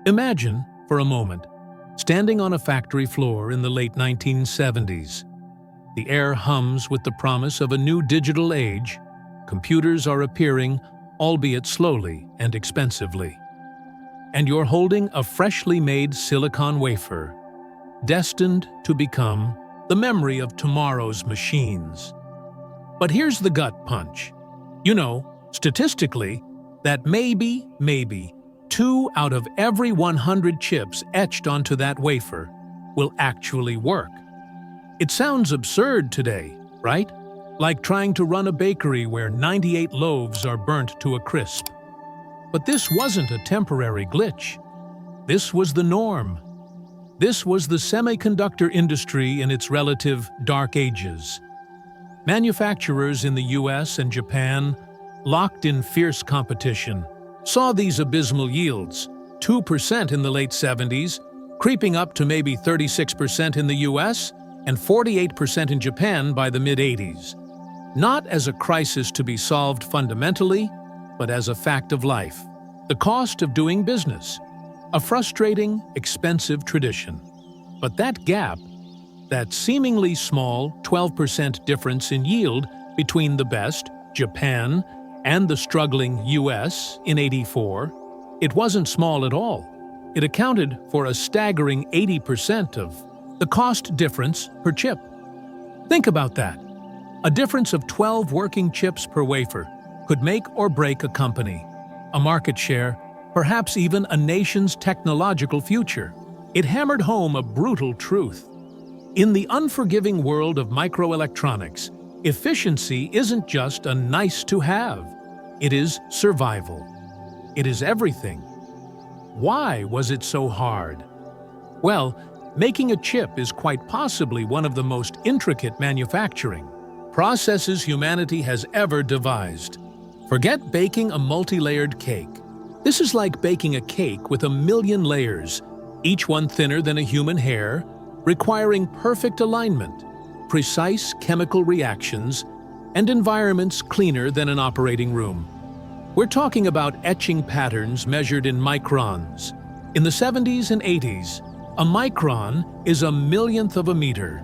Imagine, for a moment, standing on a factory floor in the late 1970s. The air hums with the promise of a new digital age. Computers are appearing, albeit slowly and expensively. And you're holding a freshly made silicon wafer, destined to become the memory of tomorrow's machines. But here's the gut punch. You know, statistically, that maybe 2 out of every 100 chips etched onto that wafer will actually work. It sounds absurd today, right? Like trying to run a bakery where 98 loaves are burnt to a crisp. But this wasn't a temporary glitch. This was the norm. This was the semiconductor industry in its relative dark ages. Manufacturers in the US and Japan, locked in fierce competition, saw these abysmal yields, 2% in the late 70s, creeping up to maybe 36% in the US and 48% in Japan by the mid-80s. Not as a crisis to be solved fundamentally, but as a fact of life. The cost of doing business. A frustrating, expensive tradition. But that gap, that seemingly small 12% difference in yield between the best, Japan, and the struggling US in '84, it wasn't small at all. It accounted for a staggering 80% of the cost difference per chip. Think about that. A difference of 12 working chips per wafer could make or break a company, a market share, perhaps even a nation's technological future. It hammered home a brutal truth. In the unforgiving world of microelectronics, efficiency isn't just a nice-to-have. It is survival. It is everything. Why was it so hard? Well, making a chip is quite possibly one of the most intricate manufacturing processes humanity has ever devised. Forget baking a multi-layered cake. This is like baking a cake with 1,000,000 layers, each one thinner than a human hair, requiring perfect alignment, precise chemical reactions, and environments cleaner than an operating room. We're talking about etching patterns measured in microns. In the 70s and 80s, a micron is a millionth of a meter.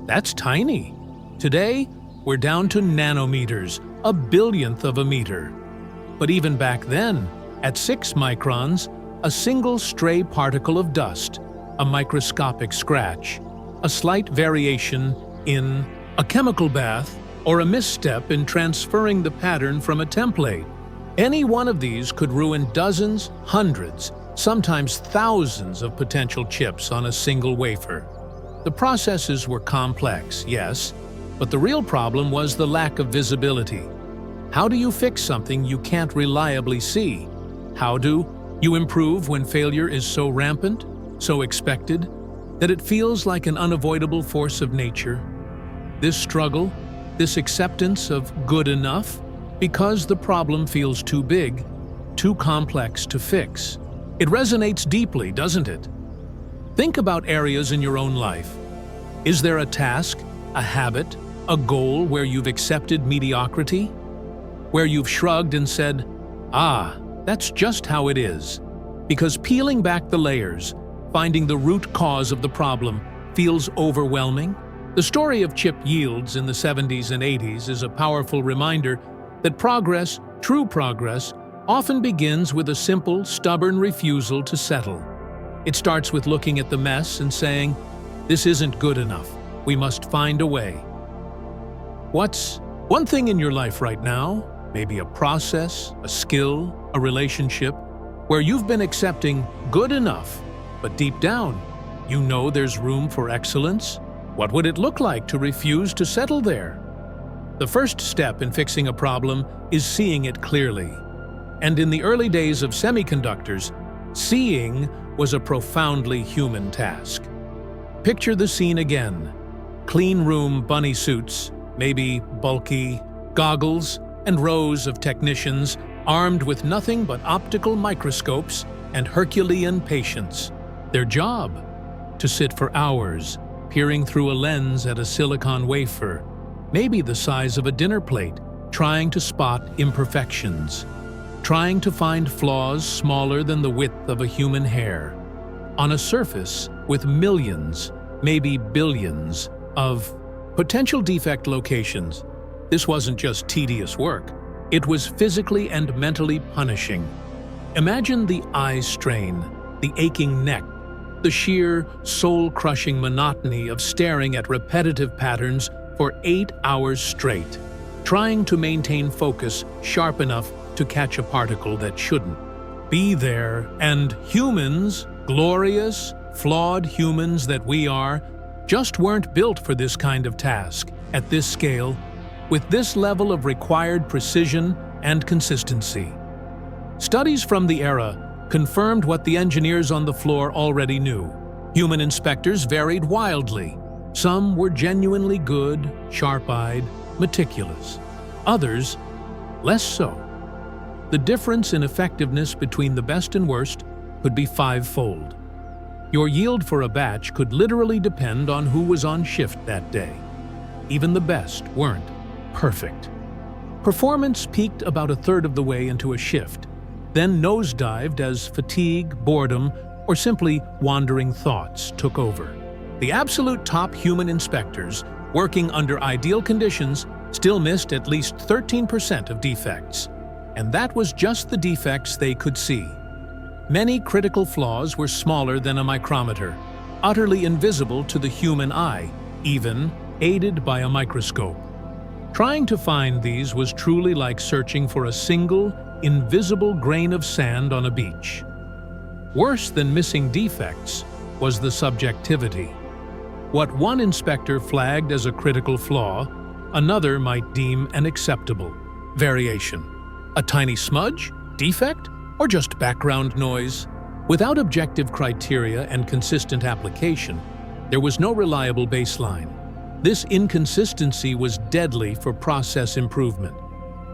That's tiny. Today, we're down to nanometers, a billionth of a meter. But even back then, at 6 microns, a single stray particle of dust, a microscopic scratch, a slight variation in a chemical bath, or a misstep in transferring the pattern from a template. Any one of these could ruin dozens, hundreds, sometimes thousands of potential chips on a single wafer. The processes were complex, yes, but the real problem was the lack of visibility. How do you fix something you can't reliably see? How do you improve when failure is so rampant, so expected, that it feels like an unavoidable force of nature? This struggle, this acceptance of good enough, because the problem feels too big, too complex to fix. It resonates deeply, doesn't it? Think about areas in your own life. Is there a task, a habit, a goal where you've accepted mediocrity? Where you've shrugged and said, that's just how it is? Because peeling back the layers, finding the root cause of the problem, feels overwhelming? The story of chip yields in the 70s and 80s is a powerful reminder that progress, true progress, often begins with a simple, stubborn refusal to settle. It starts with looking at the mess and saying, "This isn't good enough. We must find a way." What's one thing in your life right now, maybe a process, a skill, a relationship, where you've been accepting good enough, but deep down, you know there's room for excellence? What would it look like to refuse to settle there? The first step in fixing a problem is seeing it clearly. And in the early days of semiconductors, seeing was a profoundly human task. Picture the scene again. Clean room bunny suits, maybe bulky, goggles, and rows of technicians armed with nothing but optical microscopes and Herculean patience. Their job? To sit for hours, peering through a lens at a silicon wafer, maybe the size of a dinner plate, trying to spot imperfections. trying to find flaws smaller than the width of a human hair, on a surface with millions, maybe billions, of potential defect locations. This wasn't just tedious work. It was physically and mentally punishing. Imagine the eye strain, the aching neck, the sheer, soul-crushing monotony of staring at repetitive patterns for 8 hours straight, trying to maintain focus sharp enough to catch a particle that shouldn't be there. And humans, glorious, flawed humans that we are, just weren't built for this kind of task, at this scale, with this level of required precision and consistency. Studies from the era confirmed what the engineers on the floor already knew. Human inspectors varied wildly. Some were genuinely good, sharp-eyed, meticulous. Others, less so. The difference in effectiveness between the best and worst could be five-fold. Your yield for a batch could literally depend on who was on shift that day. Even the best weren't perfect. Performance peaked about a third of the way into a shift, then nosedived as fatigue, boredom, or simply wandering thoughts took over. The absolute top human inspectors, working under ideal conditions, still missed at least 13% of defects. And that was just the defects they could see. Many critical flaws were smaller than a micrometer, utterly invisible to the human eye, even aided by a microscope. Trying to find these was truly like searching for a single, invisible grain of sand on a beach. Worse than missing defects was the subjectivity. What one inspector flagged as a critical flaw, another might deem an acceptable variation. A tiny smudge, defect, or just background noise? Without objective criteria and consistent application, there was no reliable baseline. This inconsistency was deadly for process improvement.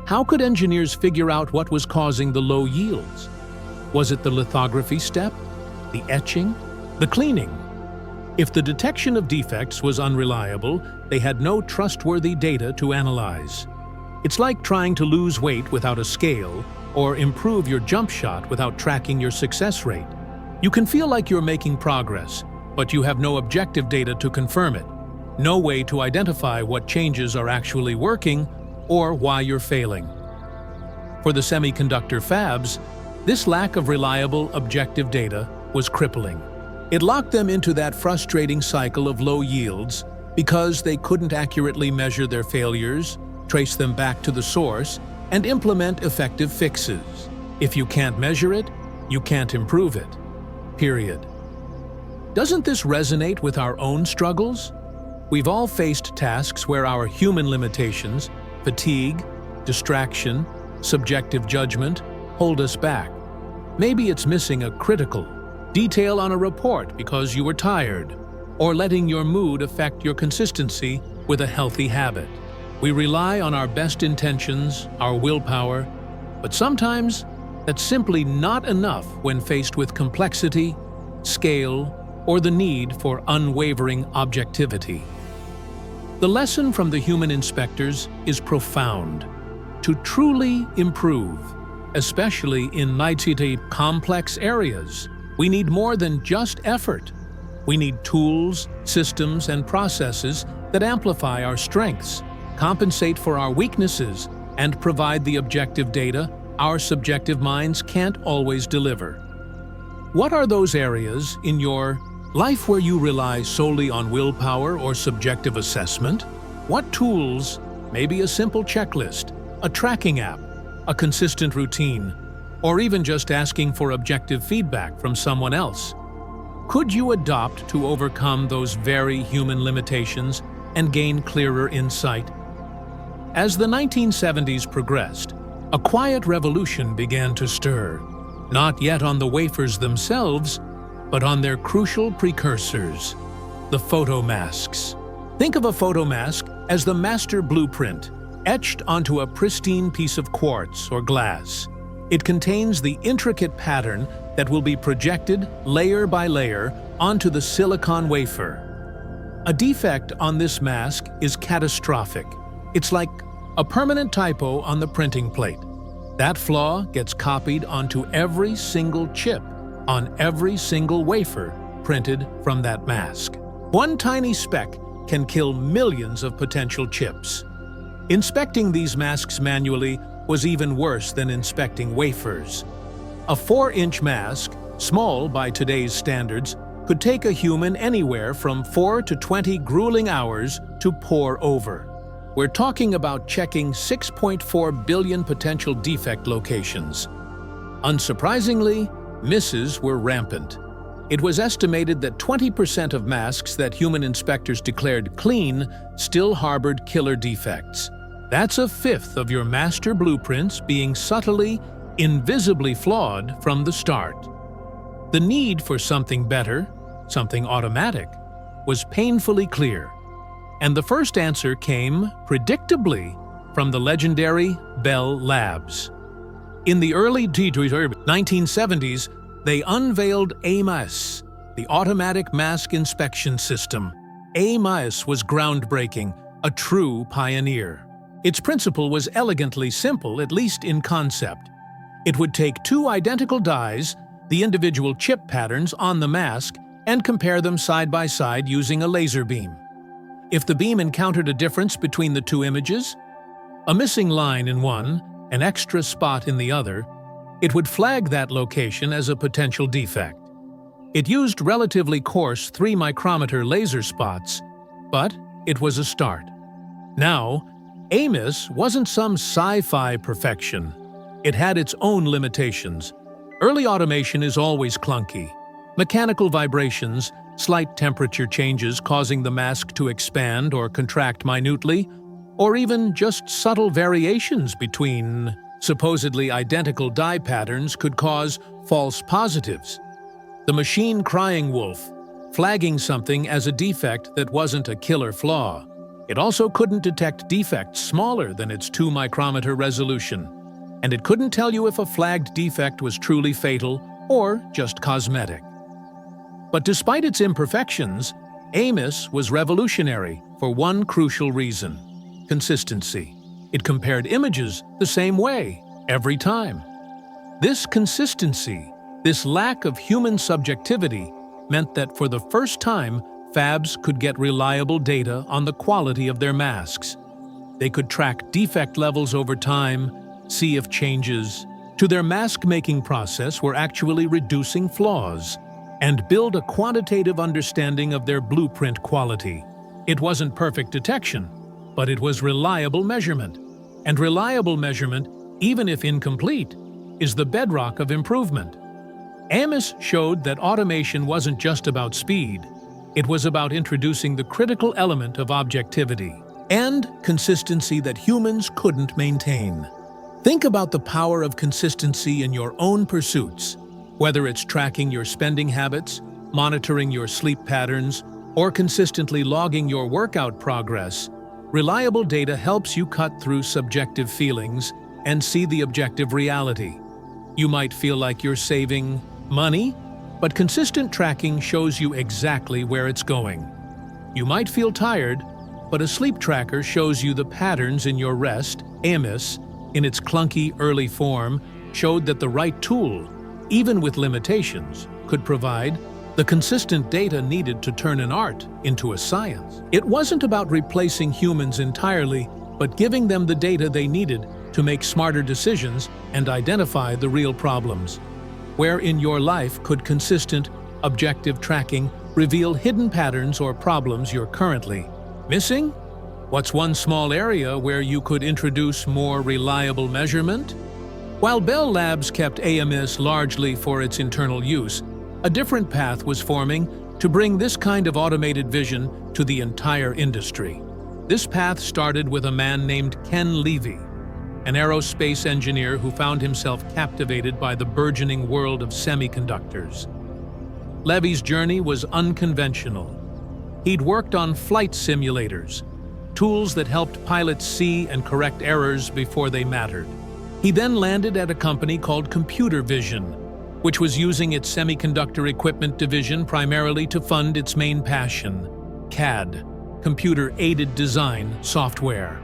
How could engineers figure out what was causing the low yields? Was it the lithography step, the etching, the cleaning? If the detection of defects was unreliable, they had no trustworthy data to analyze. It's like trying to lose weight without a scale or improve your jump shot without tracking your success rate. You can feel like you're making progress, but you have no objective data to confirm it. No way to identify what changes are actually working or why you're failing. For the semiconductor fabs, this lack of reliable, objective data was crippling. It locked them into that frustrating cycle of low yields because they couldn't accurately measure their failures, trace them back to the source, and implement effective fixes. If you can't measure it, you can't improve it. Period. Doesn't this resonate with our own struggles? We've all faced tasks where our human limitations, fatigue, distraction, subjective judgment, hold us back. Maybe it's missing a critical detail on a report because you were tired, or letting your mood affect your consistency with a healthy habit. We rely on our best intentions, our willpower, but sometimes that's simply not enough when faced with complexity, scale, or the need for unwavering objectivity. The lesson from the human inspectors is profound. To truly improve, especially in complex areas, we need more than just effort. We need tools, systems, and processes that amplify our strengths, compensate for our weaknesses, and provide the objective data our subjective minds can't always deliver. What are those areas in your life where you rely solely on willpower or subjective assessment? What tools, maybe a simple checklist, a tracking app, a consistent routine, or even just asking for objective feedback from someone else, could you adopt to overcome those very human limitations and gain clearer insight? As the 1970s progressed, a quiet revolution began to stir, not yet on the wafers themselves, but on their crucial precursors, the photomasks. Think of a photomask as the master blueprint, etched onto a pristine piece of quartz or glass. It contains the intricate pattern that will be projected layer by layer onto the silicon wafer. A defect on this mask is catastrophic. It's like a permanent typo on the printing plate. That flaw gets copied onto every single chip, on every single wafer printed from that mask. One tiny speck can kill millions of potential chips. Inspecting these masks manually was even worse than inspecting wafers. A 4-inch mask, small by today's standards, could take a human anywhere from 4 to 20 grueling hours to pore over. We're talking about checking 6.4 billion potential defect locations. Unsurprisingly, misses were rampant. It was estimated that 20% of masks that human inspectors declared clean still harbored killer defects. That's a fifth of your master blueprints being subtly, invisibly flawed from the start. The need for something better, something automatic, was painfully clear. And the first answer came, predictably, from the legendary Bell Labs. In the early 1970s, they unveiled AMIS, the Automatic Mask Inspection System. AMIS was groundbreaking, a true pioneer. Its principle was elegantly simple, at least in concept. It would take two identical dies, the individual chip patterns on the mask, and compare them side by side using a laser beam. If the beam encountered a difference between the two images, a missing line in one, an extra spot in the other, it would flag that location as a potential defect. It used relatively coarse 3-micrometer laser spots, but it was a start. Now, AMIS wasn't some sci-fi perfection. It had its own limitations. Early automation is always clunky. Mechanical vibrations, slight temperature changes causing the mask to expand or contract minutely, or even just subtle variations between supposedly identical die patterns could cause false positives. The machine crying wolf, flagging something as a defect that wasn't a killer flaw. It also couldn't detect defects smaller than its 2-micrometer resolution, and it couldn't tell you if a flagged defect was truly fatal or just cosmetic. But despite its imperfections, AMIS was revolutionary for one crucial reason: consistency. It compared images the same way, every time. This consistency, this lack of human subjectivity, meant that for the first time, fabs could get reliable data on the quality of their masks. They could track defect levels over time, see if changes to their mask-making process were actually reducing flaws, and build a quantitative understanding of their blueprint quality. It wasn't perfect detection, but it was reliable measurement. And reliable measurement, even if incomplete, is the bedrock of improvement. AMIS showed that automation wasn't just about speed. It was about introducing the critical element of objectivity and consistency that humans couldn't maintain. Think about the power of consistency in your own pursuits, whether it's tracking your spending habits, monitoring your sleep patterns, or consistently logging your workout progress. Reliable data helps you cut through subjective feelings and see the objective reality. You might feel like you're saving money, but consistent tracking shows you exactly where it's going. You might feel tired, but a sleep tracker shows you the patterns in your rest. AMIS, in its clunky early form, showed that the right tool, even with limitations, could provide the consistent data needed to turn an art into a science. It wasn't about replacing humans entirely, but giving them the data they needed to make smarter decisions and identify the real problems. Where in your life could consistent, objective tracking reveal hidden patterns or problems you're currently missing? What's one small area where you could introduce more reliable measurement? While Bell Labs kept AMIS largely for its internal use, a different path was forming to bring this kind of automated vision to the entire industry. This path started with a man named Ken Levy, an aerospace engineer who found himself captivated by the burgeoning world of semiconductors. Levy's journey was unconventional. He'd worked on flight simulators, tools that helped pilots see and correct errors before they mattered. He then landed at a company called Computer Vision, which was using its semiconductor equipment division primarily to fund its main passion, CAD, computer-aided design software.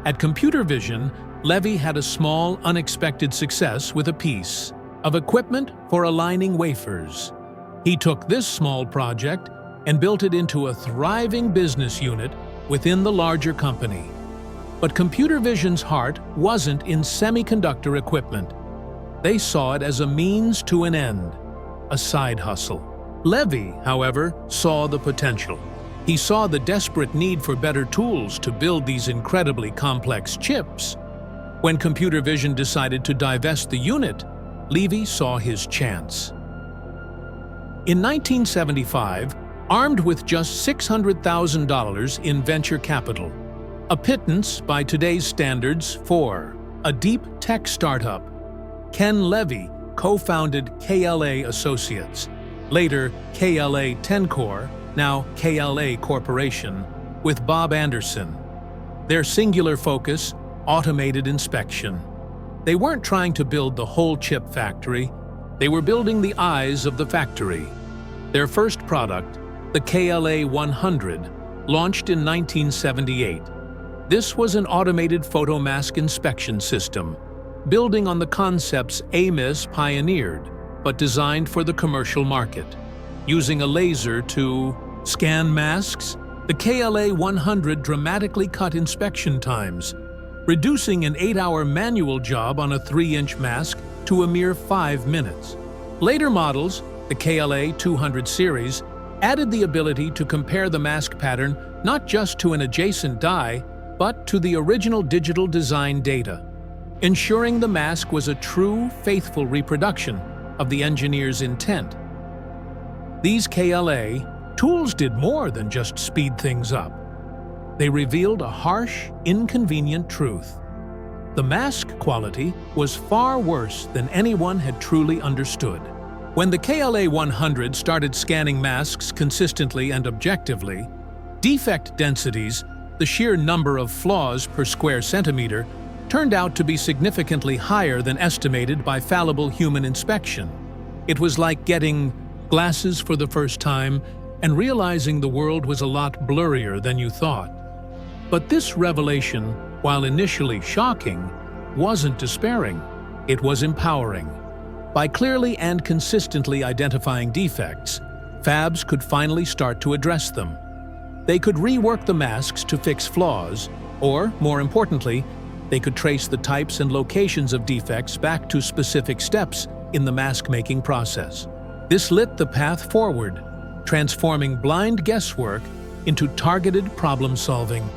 At Computer Vision, Levy had a small, unexpected success with a piece of equipment for aligning wafers. He took this small project and built it into a thriving business unit within the larger company. But computer vision's heart wasn't in semiconductor equipment. They saw it as a means to an end, a side hustle. Levy, however, saw the potential. He saw the desperate need for better tools to build these incredibly complex chips. When computer vision decided to divest the unit, Levy saw his chance. In 1975, armed with just $600,000 in venture capital, a pittance by today's standards for a deep tech startup, Ken Levy co-founded KLA Associates, later KLA Tencor, now KLA Corporation, with Bob Anderson. Their singular focus: automated inspection. They weren't trying to build the whole chip factory, they were building the eyes of the factory. Their first product, the KLA 100, launched in 1978. This was an automated photomask inspection system, building on the concepts Amos pioneered, but designed for the commercial market. Using a laser to scan masks, the KLA 100 dramatically cut inspection times, reducing an 8-hour manual job on a 3-inch mask to a mere 5 minutes. Later models, the KLA 200 series, added the ability to compare the mask pattern not just to an adjacent die, but to the original digital design data, ensuring the mask was a true, faithful reproduction of the engineer's intent. These KLA tools did more than just speed things up. They revealed a harsh, inconvenient truth. The mask quality was far worse than anyone had truly understood. When the KLA 100 started scanning masks consistently and objectively, defect densities, the sheer number of flaws per square centimeter, turned out to be significantly higher than estimated by fallible human inspection. It was like getting glasses for the first time and realizing the world was a lot blurrier than you thought. But this revelation, while initially shocking, wasn't despairing. It was empowering. By clearly and consistently identifying defects, fabs could finally start to address them. They could rework the masks to fix flaws, or, more importantly, they could trace the types and locations of defects back to specific steps in the mask-making process. This lit the path forward, transforming blind guesswork into targeted problem-solving.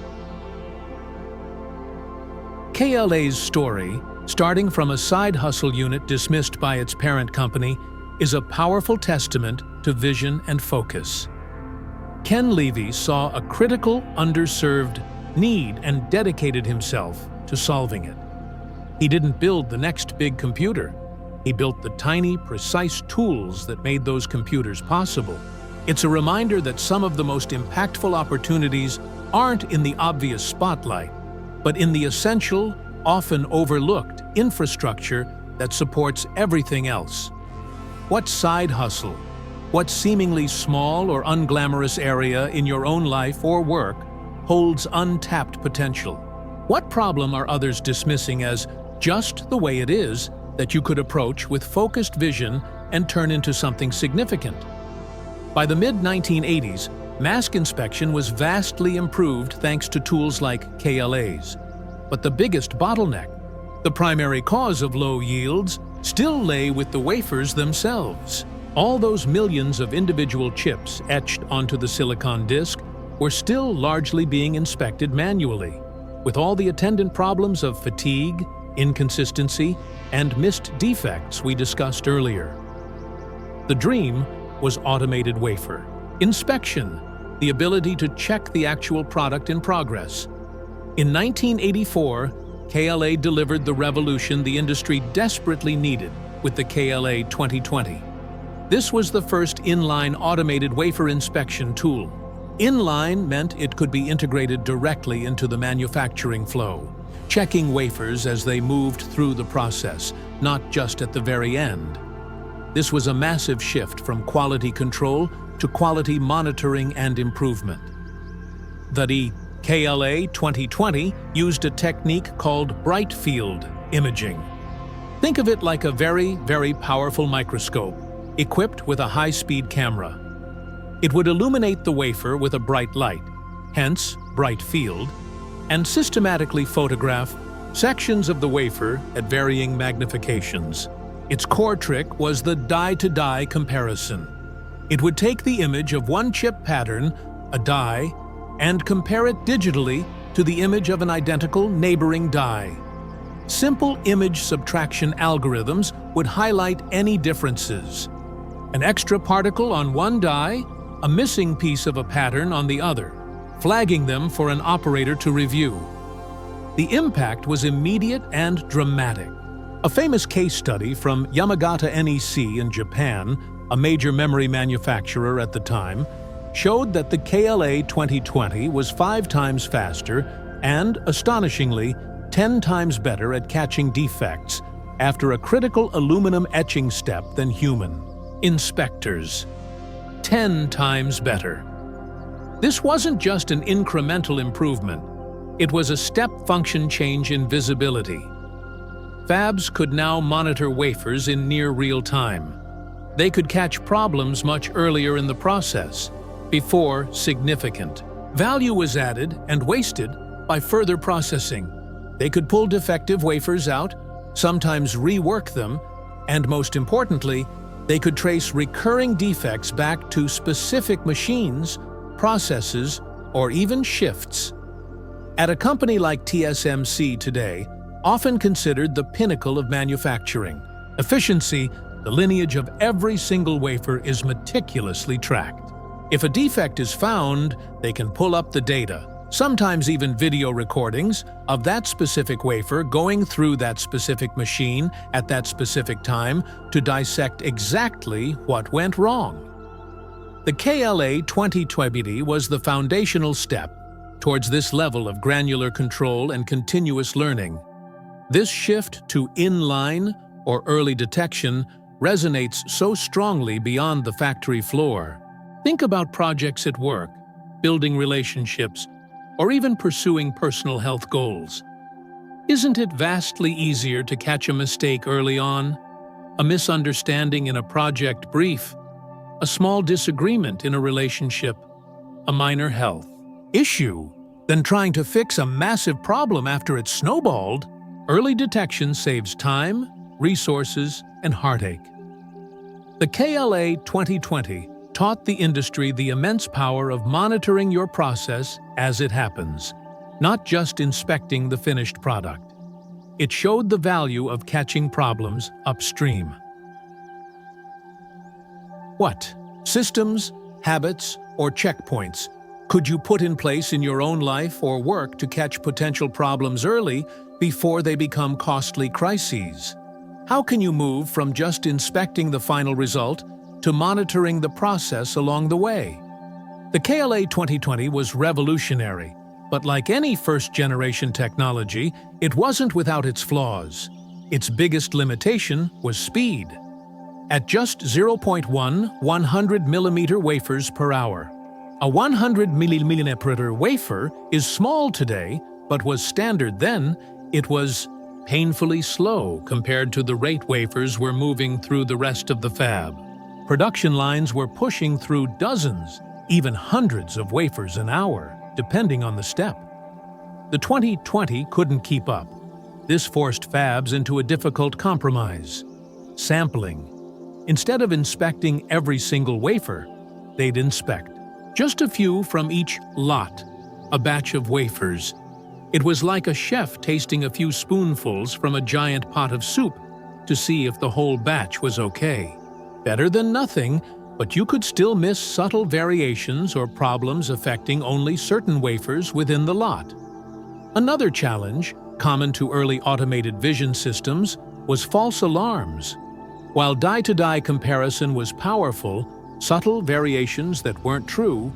KLA's story, starting from a side hustle unit dismissed by its parent company, is a powerful testament to vision and focus. Ken Levy saw a critical, underserved need and dedicated himself to solving it. He didn't build the next big computer. He built the tiny, precise tools that made those computers possible. It's a reminder that some of the most impactful opportunities aren't in the obvious spotlight, but in the essential, often overlooked infrastructure that supports everything else. What side hustle, what seemingly small or unglamorous area in your own life or work holds untapped potential? What problem are others dismissing as just the way it is that you could approach with focused vision and turn into something significant? By the mid-1980s, mask inspection was vastly improved thanks to tools like KLA's. But the biggest bottleneck, the primary cause of low yields, still lay with the wafers themselves. All those millions of individual chips etched onto the silicon disk were still largely being inspected manually, with all the attendant problems of fatigue, inconsistency, and missed defects we discussed earlier. The dream was automated wafer inspection, the ability to check the actual product in progress. In 1984, KLA delivered the revolution the industry desperately needed with the KLA 2020. This was the first inline automated wafer inspection tool. Inline meant it could be integrated directly into the manufacturing flow, checking wafers as they moved through the process, not just at the very end. This was a massive shift from quality control to quality monitoring and improvement. The KLA 2020 used a technique called bright field imaging. Think of it like a very, very powerful microscope, equipped with a high-speed camera. It would illuminate the wafer with a bright light, hence bright field, and systematically photograph sections of the wafer at varying magnifications. Its core trick was the die-to-die comparison. It would take the image of one chip pattern, a die, and compare it digitally to the image of an identical neighboring die. Simple image subtraction algorithms would highlight any differences. An extra particle on one die, a missing piece of a pattern on the other, flagging them for an operator to review. The impact was immediate and dramatic. A famous case study from Yamagata NEC in Japan, a major memory manufacturer at the time, showed that the KLA 2020 was 5 times faster and, astonishingly, 10 times better at catching defects after a critical aluminum etching step than human inspectors. 10 times better. This wasn't just an incremental improvement. It was a step function change in visibility. Fabs could now monitor wafers in near real time. They could catch problems much earlier in the process, before significant value was added and wasted by further processing. They could pull defective wafers out, sometimes rework them, and most importantly, they could trace recurring defects back to specific machines, processes, or even shifts. At a company like TSMC today, often considered the pinnacle of manufacturing, efficiency, the lineage of every single wafer is meticulously tracked. If a defect is found, they can pull up the data, sometimes even video recordings, of that specific wafer going through that specific machine at that specific time to dissect exactly what went wrong. The KLA 2020 was the foundational step towards this level of granular control and continuous learning. This shift to inline or early detection resonates so strongly beyond the factory floor. Think about projects at work, building relationships, or even pursuing personal health goals. Isn't it vastly easier to catch a mistake early on? A misunderstanding in a project brief, a small disagreement in a relationship, a minor health issue, than trying to fix a massive problem after it's snowballed? Early detection saves time, resources, and heartache. The KLA 2020 taught the industry the immense power of monitoring your process as it happens, not just inspecting the finished product. It showed the value of catching problems upstream. What systems, habits, or checkpoints could you put in place in your own life or work to catch potential problems early before they become costly crises? How can you move from just inspecting the final result to monitoring the process along the way? The KLA 2020 was revolutionary, but like any first-generation technology, it wasn't without its flaws. Its biggest limitation was speed. At just 0.1 100mm wafers per hour. A 100mm wafer is small today, but was standard then. It was painfully slow compared to the rate wafers were moving through the rest of the fab. Production lines were pushing through dozens, even hundreds of wafers an hour, depending on the step. The 2020 couldn't keep up. This forced fabs into a difficult compromise: sampling. Instead of inspecting every single wafer, they'd inspect just a few from each lot, a batch of wafers. It was like a chef tasting a few spoonfuls from a giant pot of soup to see if the whole batch was okay. Better than nothing, but you could still miss subtle variations or problems affecting only certain wafers within the lot. Another challenge, common to early automated vision systems, was false alarms. While die-to-die comparison was powerful, subtle variations that weren't true,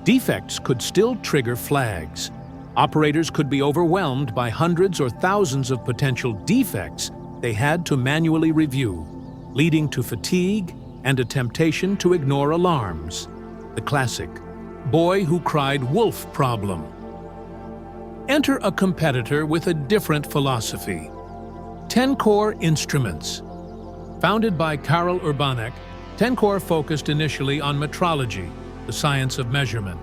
defects could still trigger flags. Operators could be overwhelmed by hundreds or thousands of potential defects they had to manually review, leading to fatigue and a temptation to ignore alarms. The classic boy who cried wolf problem. enter a competitor with a different philosophy. Tencor Instruments. Founded by Karel Urbanek, Tencor focused initially on metrology, the science of measurement,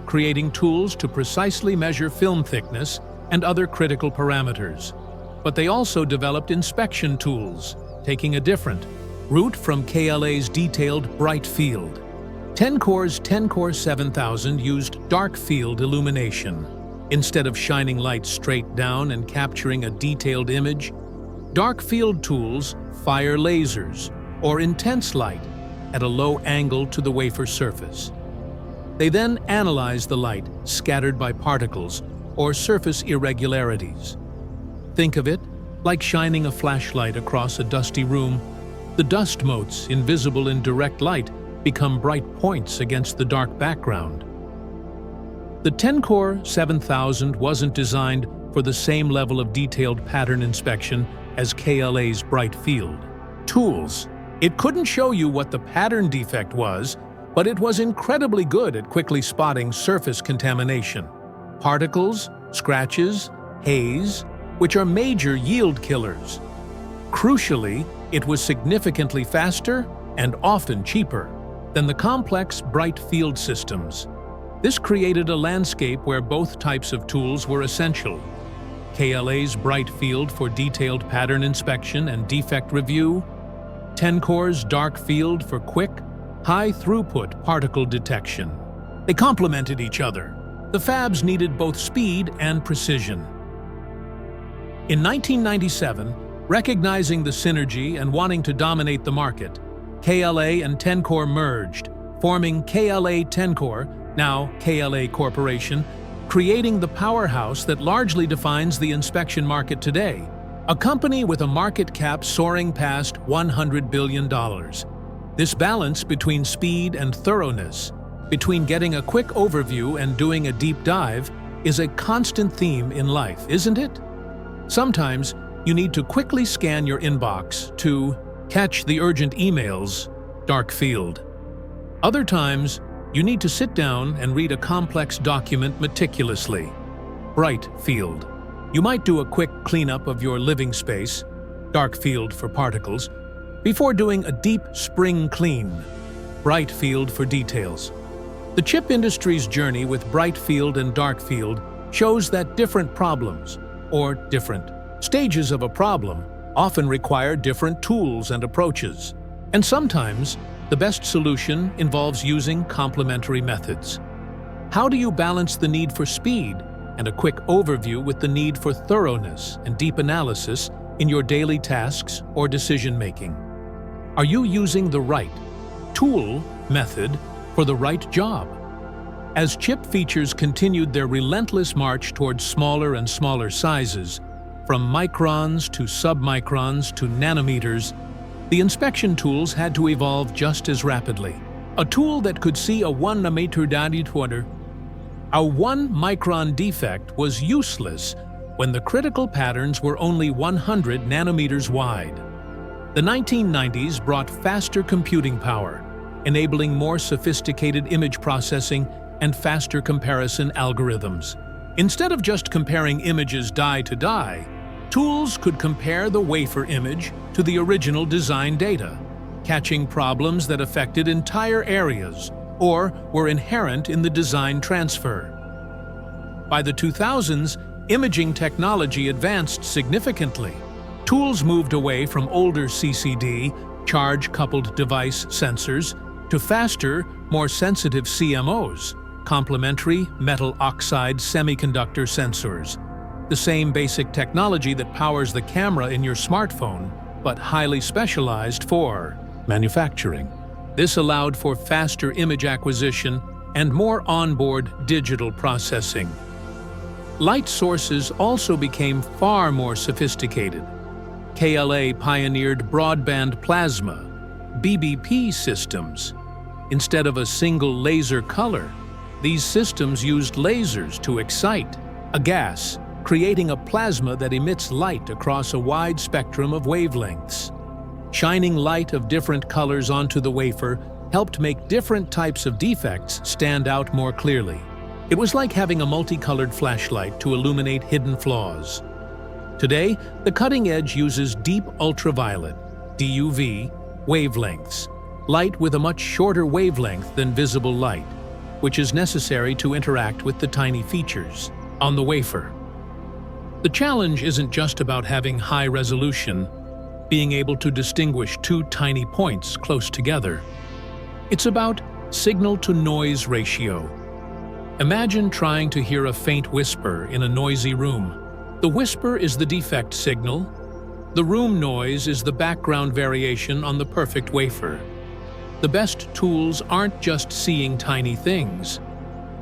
creating tools to precisely measure film thickness and other critical parameters. But they also developed inspection tools, taking a different route from KLA's detailed bright field. Tencor's Tencor 7000 used dark field illumination. Instead of shining light straight down and capturing a detailed image, dark field tools fire lasers or intense light at a low angle to the wafer surface. They then analyze the light scattered by particles or surface irregularities. Think of it like shining a flashlight across a dusty room. The dust motes, invisible in direct light, become bright points against the dark background. The Tencor 7000 wasn't designed for the same level of detailed pattern inspection as KLA's bright field tools. It couldn't show you what the pattern defect was, but it was incredibly good at quickly spotting surface contamination, particles, scratches, haze, which are major yield killers. Crucially, it was significantly faster and often cheaper than the complex bright field systems. This created a landscape where both types of tools were essential. KLA's bright field for detailed pattern inspection and defect review, Tencor's dark field for quick, high-throughput particle detection. They complemented each other. The fabs needed both speed and precision. In 1997, recognizing the synergy and wanting to dominate the market, KLA and Tencor merged, forming KLA Tencor, now KLA Corporation, creating the powerhouse that largely defines the inspection market today. A company with a market cap soaring past $100 billion. This balance between speed and thoroughness, between getting a quick overview and doing a deep dive, is a constant theme in life, isn't it? Sometimes you need to quickly scan your inbox to catch the urgent emails, dark field. Other times, you need to sit down and read a complex document meticulously, bright field. You might do a quick cleanup of your living space, dark field for particles, before doing a deep spring clean, bright field for details. The chip industry's journey with bright field and dark field shows that different problems, or different stages of a problem, often require different tools and approaches. And sometimes, the best solution involves using complementary methods. How do you balance the need for speed and a quick overview with the need for thoroughness and deep analysis in your daily tasks or decision-making? Are you using the right tool method for the right job? As chip features continued their relentless march towards smaller and smaller sizes, from microns to submicrons to nanometers, the inspection tools had to evolve just as rapidly. A tool that could see a 1 nanometer diameter, a 1 micron defect was useless when the critical patterns were only 100 nanometers wide. The 1990s brought faster computing power, enabling more sophisticated image processing and faster comparison algorithms. Instead of just comparing images die to die, tools could compare the wafer image to the original design data, catching problems that affected entire areas or were inherent in the design transfer. By the 2000s, imaging technology advanced significantly. Tools moved away from older CCD, charge-coupled device sensors, to faster, more sensitive CMOs, complementary metal oxide semiconductor sensors. The same basic technology that powers the camera in your smartphone, but highly specialized for manufacturing. This allowed for faster image acquisition and more onboard digital processing. Light sources also became far more sophisticated. KLA pioneered broadband plasma, BBP systems. Instead of a single laser color, these systems used lasers to excite a gas, creating a plasma that emits light across a wide spectrum of wavelengths. Shining light of different colors onto the wafer helped make different types of defects stand out more clearly. It was like having a multicolored flashlight to illuminate hidden flaws. Today, the cutting edge uses deep ultraviolet, DUV, wavelengths, light with a much shorter wavelength than visible light, which is necessary to interact with the tiny features on the wafer. The challenge isn't just about having high resolution, being able to distinguish two tiny points close together. It's about signal-to-noise ratio. Imagine trying to hear a faint whisper in a noisy room. The whisper is the defect signal. The room noise is the background variation on the perfect wafer. The best tools aren't just seeing tiny things.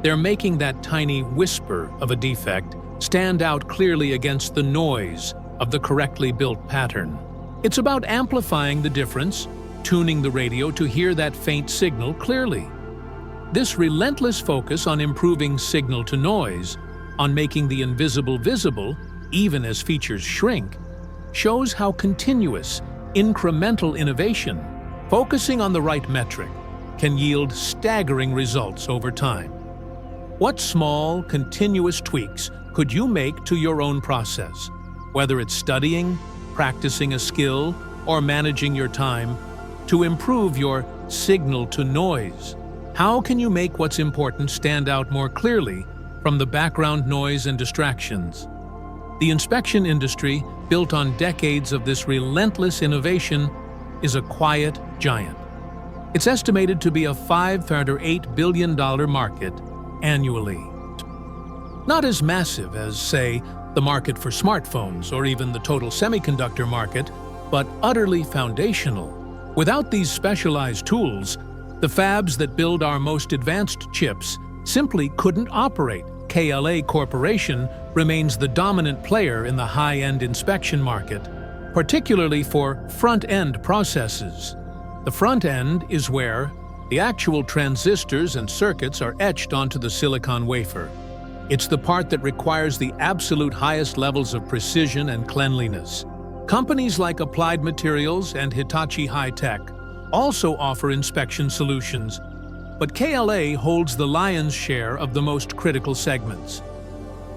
They're making that tiny whisper of a defect stand out clearly against the noise of the correctly built pattern. It's about amplifying the difference, tuning the radio to hear that faint signal clearly. This relentless focus on improving signal-to-noise, on making the invisible visible, even as features shrink, shows how continuous, incremental innovation, focusing on the right metric, can yield staggering results over time. What small, continuous tweaks could you make to your own process? Whether it's studying, practicing a skill, or managing your time, to improve your signal-to-noise. How can you make what's important stand out more clearly from the background noise and distractions? The inspection industry, built on decades of this relentless innovation, is a quiet giant. It's estimated to be a $5 billion market annually. Not as massive as, say, the market for smartphones or even the total semiconductor market, but utterly foundational. Without these specialized tools, the fabs that build our most advanced chips simply couldn't operate. KLA Corporation remains the dominant player in the high-end inspection market, particularly for front-end processes. The front end is where the actual transistors and circuits are etched onto the silicon wafer. It's the part that requires the absolute highest levels of precision and cleanliness. Companies like Applied Materials and Hitachi High-Tech also offer inspection solutions, but KLA holds the lion's share of the most critical segments.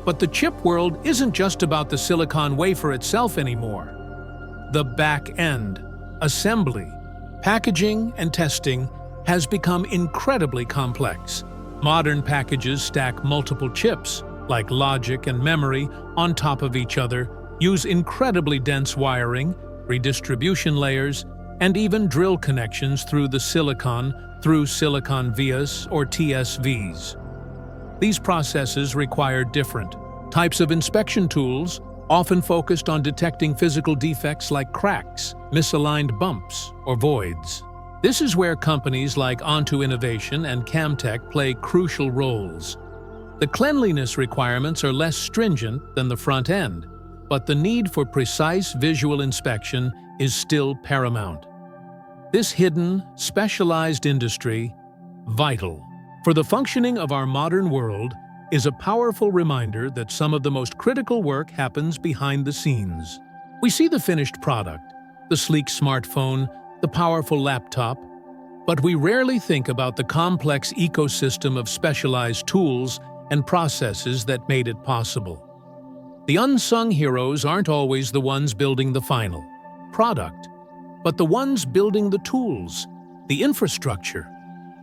But the chip world isn't just about the silicon wafer itself anymore. The back end, assembly, packaging, and testing has become incredibly complex. Modern packages stack multiple chips, like logic and memory, on top of each other, use incredibly dense wiring, redistribution layers, and even drill connections through silicon vias or TSVs. These processes require different types of inspection tools, often focused on detecting physical defects like cracks, misaligned bumps, or voids. This is where companies like Onto Innovation and Camtek play crucial roles. The cleanliness requirements are less stringent than the front end, but the need for precise visual inspection is still paramount. This hidden, specialized industry, vital for the functioning of our modern world, is a powerful reminder that some of the most critical work happens behind the scenes. We see the finished product, the sleek smartphone, the powerful laptop, but we rarely think about the complex ecosystem of specialized tools and processes that made it possible. The unsung heroes aren't always the ones building the final product, but the ones building the tools, the infrastructure,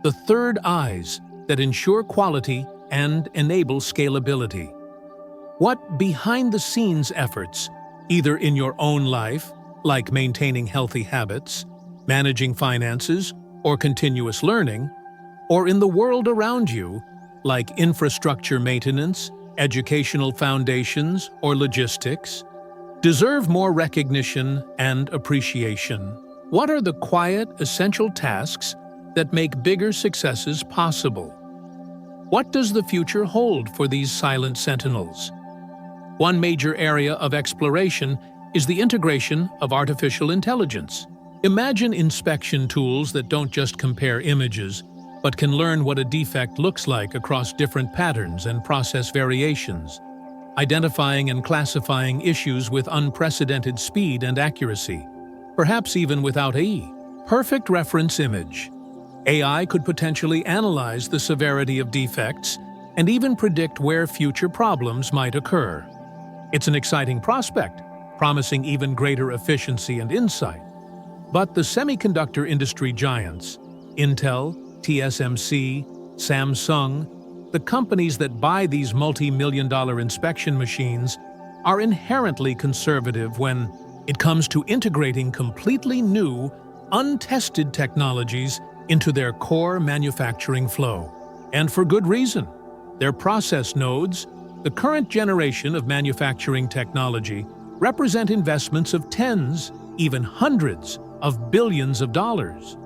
the third eyes that ensure quality and enable scalability. What behind-the-scenes efforts, either in your own life, like maintaining healthy habits, managing finances, or continuous learning, or in the world around you, like infrastructure maintenance, educational foundations, or logistics, deserve more recognition and appreciation. What are the quiet, essential tasks that make bigger successes possible? What does the future hold for these silent sentinels? One major area of exploration is the integration of artificial intelligence. Imagine inspection tools that don't just compare images, but can learn what a defect looks like across different patterns and process variations, identifying and classifying issues with unprecedented speed and accuracy, perhaps even without AI. Perfect reference image. AI could potentially analyze the severity of defects, and even predict where future problems might occur. It's an exciting prospect, promising even greater efficiency and insight. But the semiconductor industry giants, Intel, TSMC, Samsung, the companies that buy these multi-million-dollar inspection machines, are inherently conservative when it comes to integrating completely new, untested technologies into their core manufacturing flow. And for good reason. Their process nodes, the current generation of manufacturing technology, represent investments of tens, even hundreds, of billions of dollars.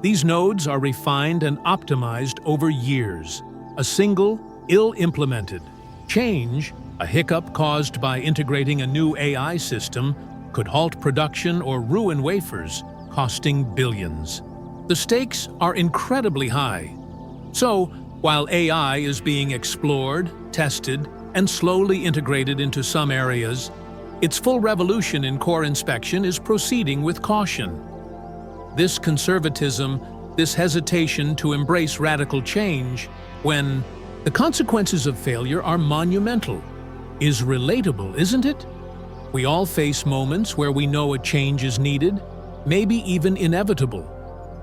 These nodes are refined and optimized over years. A single, ill-implemented change, a hiccup caused by integrating a new AI system, could halt production or ruin wafers, costing billions. The stakes are incredibly high. So, while AI is being explored, tested, and slowly integrated into some areas, its full revolution in core inspection is proceeding with caution. This conservatism, this hesitation to embrace radical change, when the consequences of failure are monumental, is relatable, isn't it? We all face moments where we know a change is needed, maybe even inevitable.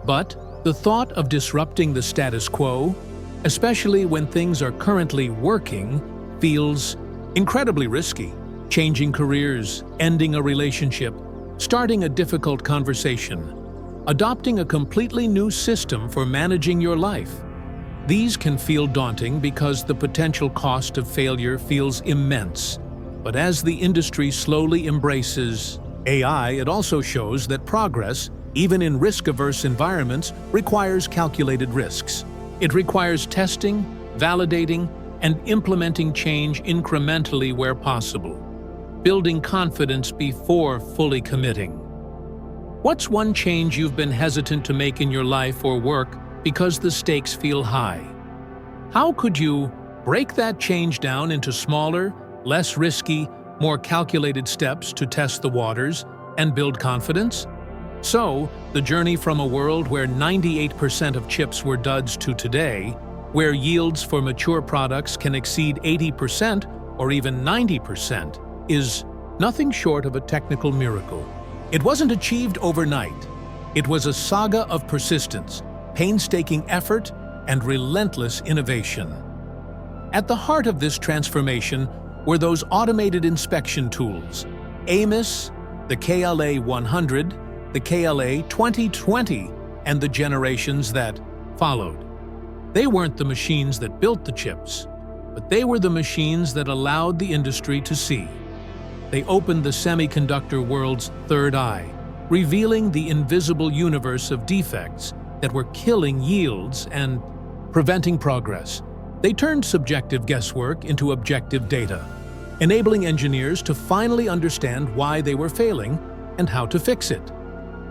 But the thought of disrupting the status quo, especially when things are currently working, feels incredibly risky. Changing careers, ending a relationship, starting a difficult conversation, adopting a completely new system for managing your life. These can feel daunting because the potential cost of failure feels immense. But as the industry slowly embraces AI, it also shows that progress, even in risk-averse environments, requires calculated risks. It requires testing, validating, and implementing change incrementally where possible, building confidence before fully committing. What's one change you've been hesitant to make in your life or work because the stakes feel high? How could you break that change down into smaller, less risky, more calculated steps to test the waters and build confidence? So, the journey from a world where 98% of chips were duds to today, where yields for mature products can exceed 80% or even 90%, is nothing short of a technical miracle. It wasn't achieved overnight. It was a saga of persistence, painstaking effort, and relentless innovation. At the heart of this transformation were those automated inspection tools, AMIS, the KLA 100, the KLA 2020, and the generations that followed. They weren't the machines that built the chips, but they were the machines that allowed the industry to see. They opened the semiconductor world's third eye, revealing the invisible universe of defects that were killing yields and preventing progress. They turned subjective guesswork into objective data, enabling engineers to finally understand why they were failing and how to fix it.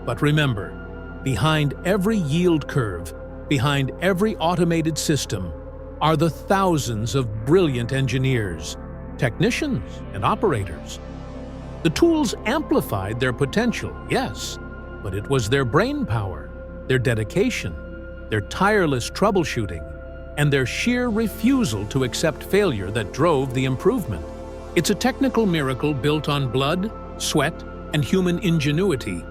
But remember, behind every yield curve, behind every automated system, are the thousands of brilliant engineers, technicians, and operators. The tools amplified their potential, yes, but it was their brain power, their dedication, their tireless troubleshooting, and their sheer refusal to accept failure that drove the improvement. It's a technical miracle built on blood, sweat, and human ingenuity,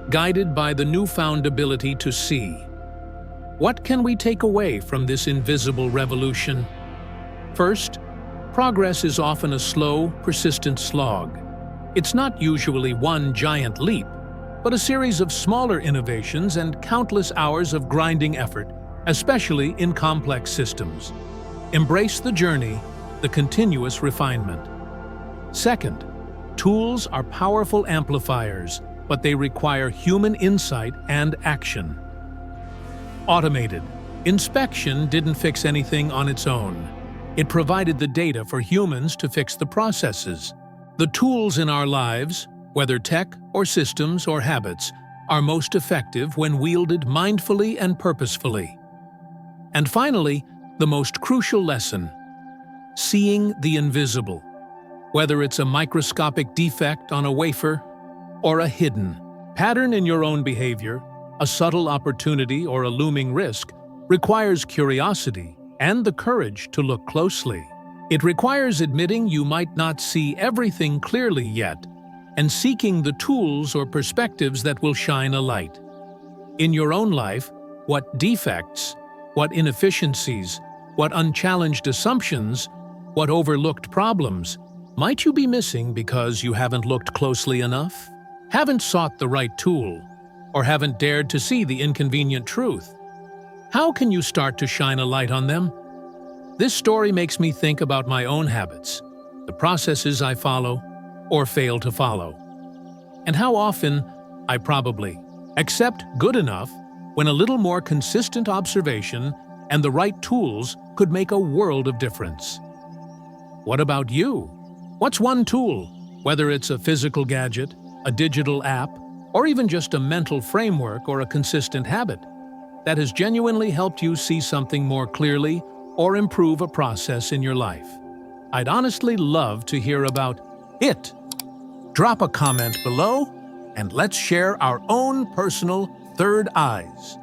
guided by the newfound ability to see. What can we take away from this invisible revolution? First, progress is often a slow, persistent slog. It's not usually one giant leap, but a series of smaller innovations and countless hours of grinding effort, especially in complex systems. Embrace the journey, the continuous refinement. Second, tools are powerful amplifiers, but they require human insight and action. Automated inspection didn't fix anything on its own. It provided the data for humans to fix the processes. The tools in our lives, whether tech or systems or habits, are most effective when wielded mindfully and purposefully. And finally, the most crucial lesson: seeing the invisible. Whether it's a microscopic defect on a wafer or a hidden pattern in your own behavior, a subtle opportunity or a looming risk, requires curiosity, and the courage to look closely. It requires admitting you might not see everything clearly yet, and seeking the tools or perspectives that will shine a light. In your own life, what defects, what inefficiencies, what unchallenged assumptions, what overlooked problems might you be missing because you haven't looked closely enough? Haven't sought the right tool, or haven't dared to see the inconvenient truth? How can you start to shine a light on them? This story makes me think about my own habits, the processes I follow or fail to follow, and how often I probably accept good enough when a little more consistent observation and the right tools could make a world of difference. What about you? What's one tool, whether it's a physical gadget, a digital app, or even just a mental framework or a consistent habit, that has genuinely helped you see something more clearly or improve a process in your life? I'd honestly love to hear about it. Drop a comment below, and let's share our own personal third eyes.